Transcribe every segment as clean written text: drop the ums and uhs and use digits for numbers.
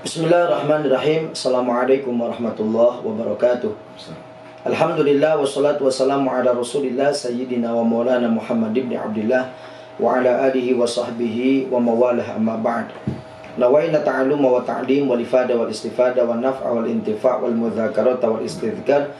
Bismillahirrahmanirrahim. Assalamualaikum warahmatullahi wabarakatuh. Alhamdulillah wassalatu wassalamu ala Rasulillah sayyidina wa maulana Muhammad ibn Abdullah wa ala alihi wa sahbihi wa mawalah amma ba'd. Nawaina ta'alluma wa ta'lim wal ifada wal istifada wal naf'a wal intifa' wal mudzakarata wal istidhkar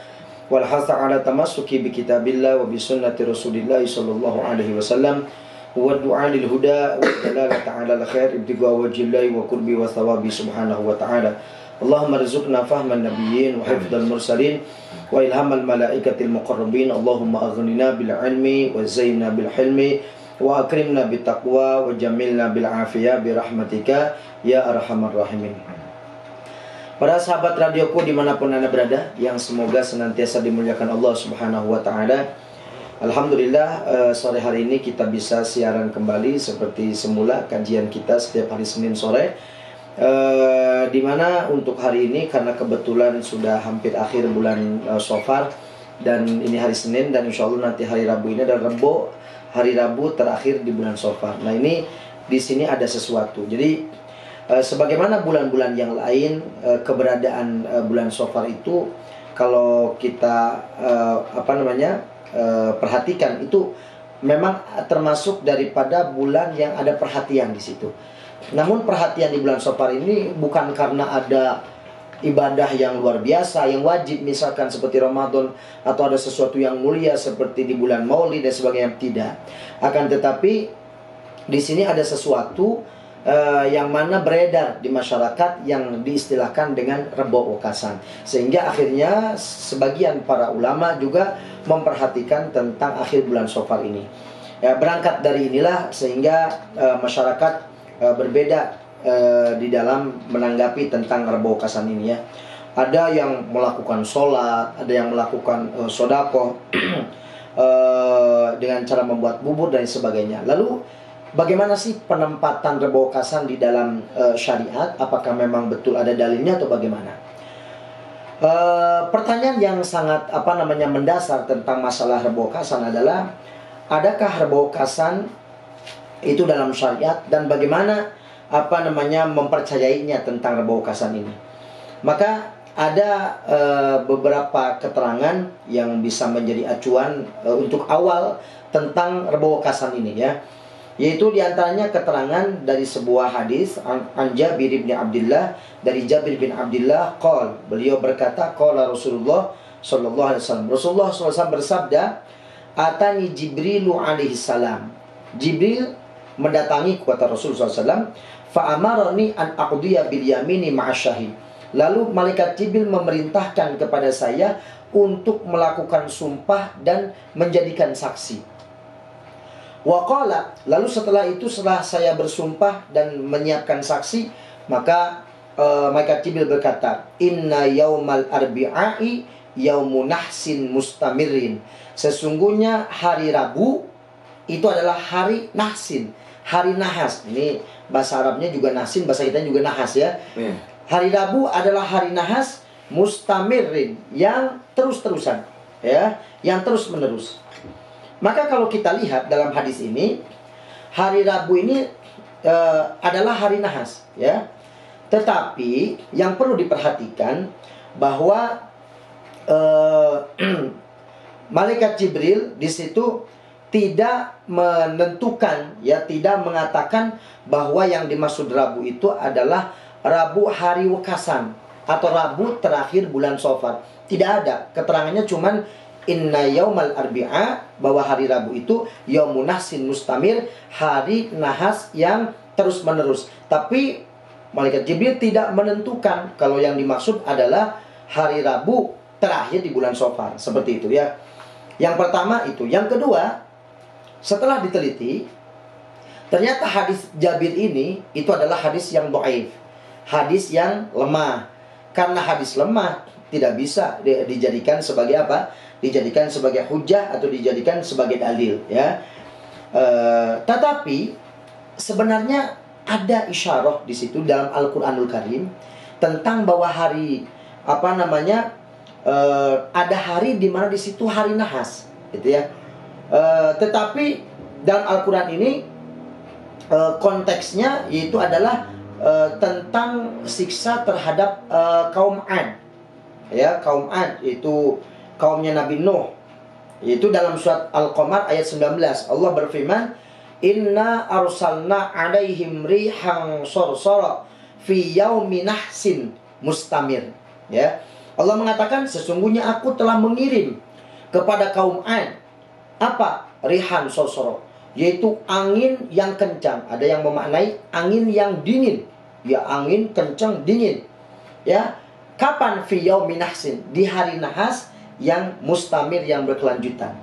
wal hasa ala tamassuki bi kitabillah wa bi sunnati Rasulillah sallallahu alaihi wasallam wa du'a lil huda wa dalalata ala al khair ibtigha wajhillahi wa qurbi wa thawabi subhanahu wa ta'ala. Allahumma rizqna fahman nabiyyin wa hifdzal mursalin wa ilhamal malaikatil muqarrabin. Allahumma aghnina bil ilmi wa zayyinna bil hilmi wa akrimna bit taqwa wa jamilna bil afiyah bi rahmatika ya arhamar rahimin. Para sahabat radioku dimanapun anda berada, yang semoga senantiasa dimuliakan Allah subhanahu wa ta'ala. Alhamdulillah, sore hari ini kita bisa siaran kembali seperti semula kajian kita setiap hari Senin sore. Dimana untuk hari ini karena kebetulan sudah hampir akhir bulan Shofar dan ini hari Senin, dan insya Allah nanti hari Rabu ini adalah hari Rabu terakhir di bulan Shofar. Nah, ini di sini ada sesuatu. Jadi sebagaimana bulan-bulan yang lain, keberadaan bulan Shofar itu kalau kita perhatikan itu memang termasuk daripada bulan yang ada perhatian di situ. Namun perhatian di bulan Shofar ini bukan karena ada ibadah yang luar biasa, yang wajib misalkan seperti Ramadan, atau ada sesuatu yang mulia seperti di bulan Maulid dan sebagainya, tidak. Akan tetapi di sini ada sesuatu yang mana beredar di masyarakat yang diistilahkan dengan rebo wekasan, sehingga akhirnya sebagian para ulama juga memperhatikan tentang akhir bulan Shofar ini. Berangkat dari inilah sehingga masyarakat berbeda di dalam menanggapi tentang rebo wekasan ini ya. Ada yang melakukan sholat, ada yang melakukan sodako dengan cara membuat bubur dan sebagainya. Lalu bagaimana sih penempatan rebo wekasan di dalam syariat? Apakah memang betul ada dalilnya atau bagaimana? Pertanyaan yang sangat mendasar tentang masalah rebo wekasan adalah, adakah rebo wekasan itu dalam syariat dan bagaimana mempercayainya tentang rebo wekasan ini? Maka ada beberapa keterangan yang bisa menjadi acuan untuk awal tentang rebo wekasan ini ya. Yaitu diantaranya keterangan dari sebuah hadis an Jabir bin Abdullah, dari Jabir bin Abdullah qol, beliau berkata qala Rasulullah sallallahu alaihi wasallam, Rasulullah SAW bersabda, atani Jibrilu alaihi salam, Jibril mendatangi, kata Rasulullah SAW, fa amarani an aqdiya bil yamini ma'asyahid, lalu malaikat Jibril memerintahkan kepada saya untuk melakukan sumpah dan menjadikan saksi. Waqala, lalu setelah itu, setelah saya bersumpah dan menyiapkan saksi, maka malaikat Jibril berkata, inna yaumal arbi'ai yaumun nahsin mustamirin, sesungguhnya hari Rabu itu adalah hari nahsin, hari nahas. Ini bahasa Arabnya juga nahsin, bahasa kita juga nahas ya. Hari Rabu adalah hari nahas mustamirin, yang terus-terusan ya, yang terus-menerus. Maka kalau kita lihat dalam hadis ini, hari Rabu ini adalah hari nahas ya. Tetapi yang perlu diperhatikan bahwa malaikat Jibril di situ tidak menentukan ya, tidak mengatakan bahwa yang dimaksud Rabu itu adalah Rabu hari wekasan atau Rabu terakhir bulan Shofar. Tidak ada, keterangannya cuman inna yaumal arbi'a, bahwa hari Rabu itu yaumun nahsin mustamir, hari nahas yang terus menerus. Tapi malaikat Jibril tidak menentukan kalau yang dimaksud adalah hari Rabu terakhir di bulan Shofar, seperti itu ya. Yang pertama itu. Yang kedua, setelah diteliti, ternyata hadis Jabir ini itu adalah hadis yang dhaif, hadis yang lemah. Karena hadis lemah tidak bisa dijadikan sebagai apa? Dijadikan sebagai hujah atau dijadikan sebagai dalil ya. Tetapi sebenarnya ada isyarah di situ dalam Al-Qur'anul Karim tentang bahwa hari ada hari di mana di situ hari nahas gitu ya. Tetapi dalam Al-Qur'an ini konteksnya yaitu adalah tentang siksa terhadap kaum Ad. Ya, kaum Ad itu kaumnya Nabi Nuh. Itu dalam surat Al-Qamar ayat 19. Allah berfirman, "Inna arsalna 'alaihim rihan sarsara fi yaumi nahsin mustamir." Ya. Allah mengatakan, sesungguhnya aku telah mengirim kepada kaum Ad apa? Rihan sarsara, yaitu angin yang kencang. Ada yang memaknai angin yang dingin. Ya, angin kencang dingin. Ya. Kapan? Fi yaumi nahsin, di hari nahas yang mustamir, yang berkelanjutan.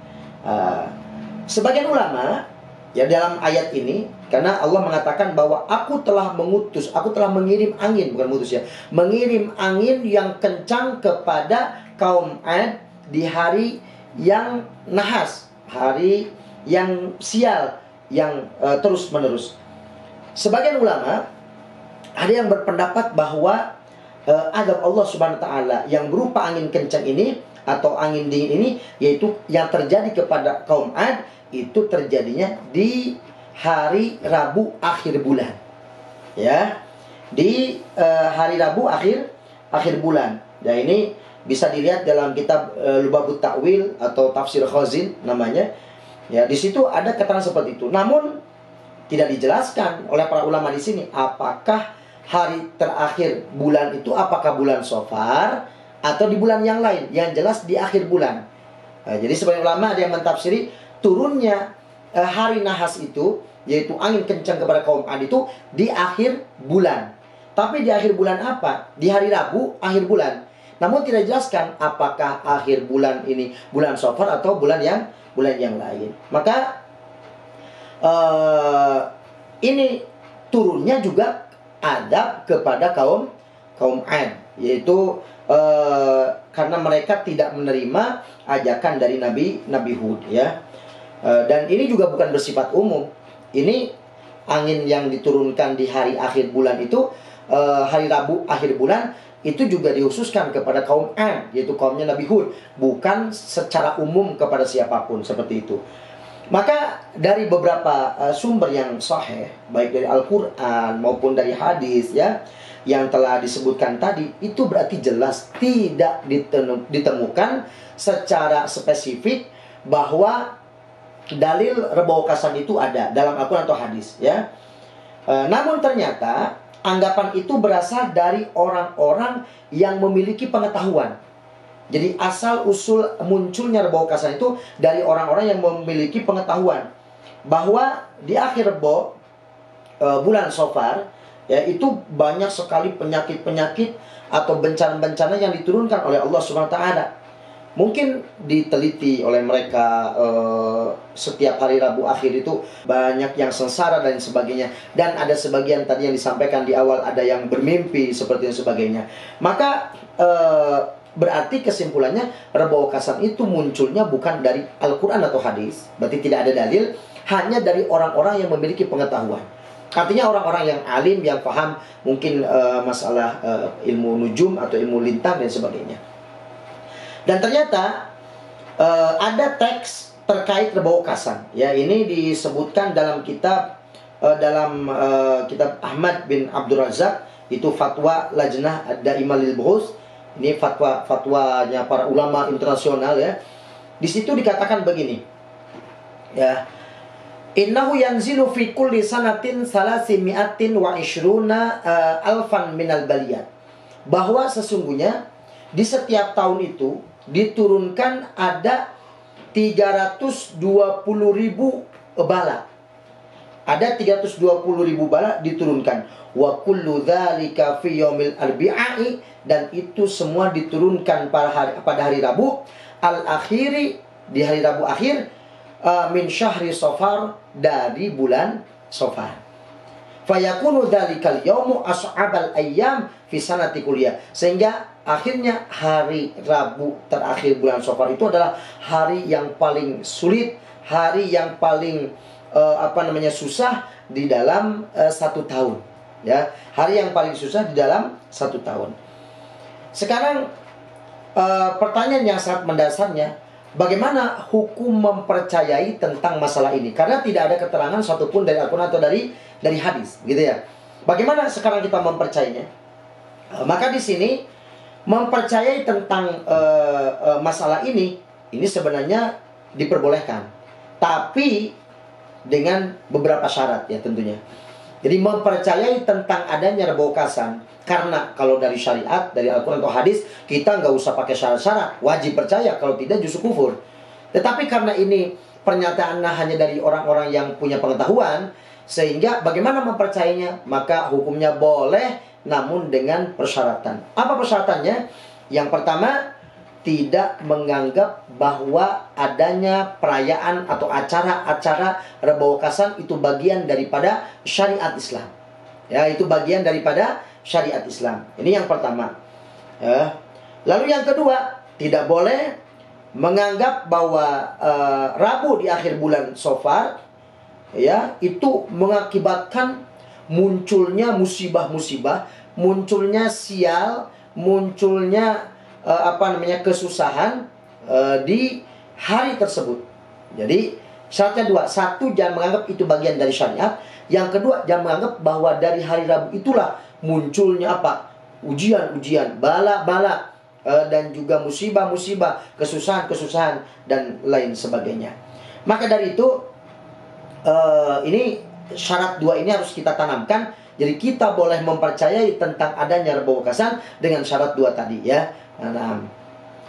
Sebagian ulama ya dalam ayat ini, karena Allah mengatakan bahwa aku telah mengutus, aku telah mengirim angin, bukan mengutus ya, mengirim angin yang kencang kepada kaum Ad di hari yang nahas, hari yang sial, yang terus menerus. Sebagian ulama ada yang berpendapat bahwa azab Allah Subhanahu wa taala yang berupa angin kencang ini atau angin dingin ini, yaitu yang terjadi kepada kaum Ad, itu terjadinya di hari Rabu akhir bulan. Ya. Di hari Rabu akhir bulan. Ya, ini bisa dilihat dalam kitab Lubabut Ta'wil atau Tafsir Khazin namanya. Ya, di situ ada keterangan seperti itu. Namun tidak dijelaskan oleh para ulama di sini apakah hari terakhir bulan itu apakah bulan Safar atau di bulan yang lain. Yang jelas di akhir bulan. Jadi sebagian ulama ada yang mentafsiri turunnya hari nahas itu, yaitu angin kencang kepada kaum Ad itu di akhir bulan. Tapi di akhir bulan apa? Di hari Rabu akhir bulan. Namun tidak dijelaskan apakah akhir bulan ini bulan Safar atau bulan yang lain. Maka ini turunnya juga adab kepada kaum Ad, yaitu karena mereka tidak menerima ajakan dari Nabi Hud, ya. Dan ini juga bukan bersifat umum. Ini angin yang diturunkan di hari akhir bulan itu, hari Rabu akhir bulan, itu juga dikhususkan kepada kaum Ad, yaitu kaumnya Nabi Hud, bukan secara umum kepada siapapun, seperti itu. Maka dari beberapa sumber yang sahih, baik dari Al-Quran maupun dari hadis, ya, yang telah disebutkan tadi, itu berarti jelas tidak ditemukan secara spesifik bahwa dalil rebokasan itu ada dalam Al-Quran atau hadis, ya. Namun ternyata anggapan itu berasal dari orang-orang yang memiliki pengetahuan. Jadi asal usul munculnya rebokasan itu dari orang-orang yang memiliki pengetahuan bahwa di akhir bulan Safar, ya, itu banyak sekali penyakit-penyakit atau bencana-bencana yang diturunkan oleh Allah Subhanahu wa taala. Mungkin diteliti oleh mereka, setiap hari Rabu akhir itu banyak yang sengsara dan sebagainya. Dan ada sebagian tadi yang disampaikan di awal, ada yang bermimpi seperti dan sebagainya. Maka berarti kesimpulannya rebokasan itu munculnya bukan dari Al-Quran atau hadis. Berarti tidak ada dalil, hanya dari orang-orang yang memiliki pengetahuan. Artinya orang-orang yang alim, yang paham mungkin masalah ilmu nujum atau ilmu lintang dan sebagainya. Dan ternyata ada teks terkait rebokasan. Ya, ini disebutkan dalam kitab kitab Ahmad bin Abdul Razak, itu Fatwa Lajnah Ad-Daimah lil Buhus. Ini fatwanya para ulama internasional, ya. Di situ dikatakan begini. Ya. Innahu yanzilu fi kulli sanatin salasimi'atin wa ishruna alfan minal baliyat. Bahwa sesungguhnya di setiap tahun itu diturunkan ada 320.000 bala. Ada 320.000 bala diturunkan. Wa kullu dzalika fi yaumil arbi'i, dan itu semua diturunkan pada hari Rabu al-akhiri, di hari Rabu akhir, min syahri Safar, dari bulan Safar. Fayakunu dzalikal yaumu as'abal ayyam fi sanati kulliyah. Sehingga akhirnya hari Rabu terakhir bulan Safar itu adalah hari yang paling sulit, hari yang paling susah di dalam satu tahun, ya. Hari yang paling susah di dalam satu tahun. Sekarang pertanyaan yang sangat mendasarnya, bagaimana hukum mempercayai tentang masalah ini? Karena tidak ada keterangan satupun dari Al-Quran atau dari hadis, gitu ya. Bagaimana sekarang kita mempercayainya? Maka di sini mempercayai tentang masalah ini sebenarnya diperbolehkan, tapi dengan beberapa syarat ya tentunya. Jadi mempercayai tentang adanya rebokasan, karena kalau dari syariat, dari Al-Quran atau hadis, kita nggak usah pakai syarat-syarat, wajib percaya, kalau tidak justru kufur. Tetapi karena ini pernyataannya hanya dari orang-orang yang punya pengetahuan, sehingga bagaimana mempercayainya? Maka hukumnya boleh, namun dengan persyaratan. Apa persyaratannya? Yang pertama, tidak menganggap bahwa adanya perayaan atau acara-acara rebokasan itu bagian daripada syariat Islam. Ya, itu bagian daripada syariat Islam. Ini yang pertama. Ya. Lalu yang kedua, tidak boleh menganggap bahwa Rabu di akhir bulan Shofar, ya, itu mengakibatkan munculnya musibah-musibah, munculnya sial, munculnya kesusahan di hari tersebut. Jadi syaratnya dua. Satu, jangan menganggap itu bagian dari syariat. Yang kedua, jangan menganggap bahwa dari hari Rabu itulah munculnya ujian-ujian, bala-bala, dan juga musibah-musibah, kesusahan-kesusahan, dan lain sebagainya. Maka dari itu, ini syarat dua ini harus kita tanamkan. Jadi kita boleh mempercayai tentang adanya rebokasan dengan syarat dua tadi, ya. Nah,